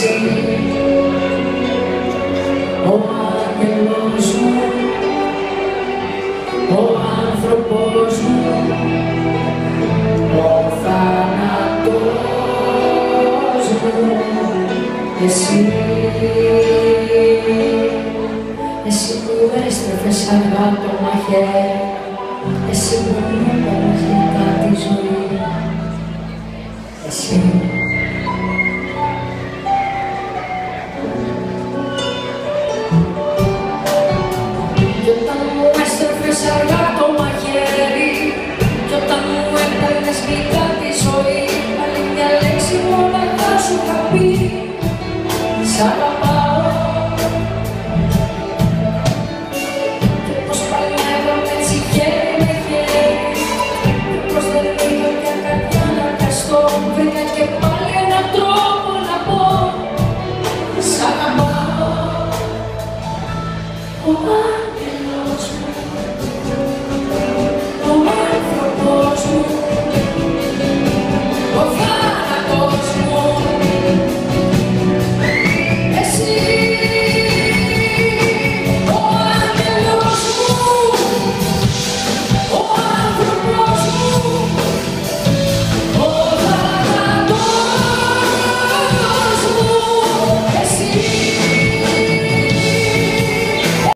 εσύ, ο άγγελος μου, ο άνθρωπος μου, ο θάνατος μου, εσύ. Εσύ που έστρεφες αργά το μαχαίρι, εσύ που μου έκανες γλυκά τη ζωή, εσύ. Κι όταν μου έστρεφες αργά το μαχαίρι, κι όταν μου έκανες γλυκά τη ζωή, άλλη μια λέξη μοναχά σου είχα πει, σ' αγαπάω. Βρήκα και πάλι έναν τρόπο να πω σ' αγαπάω.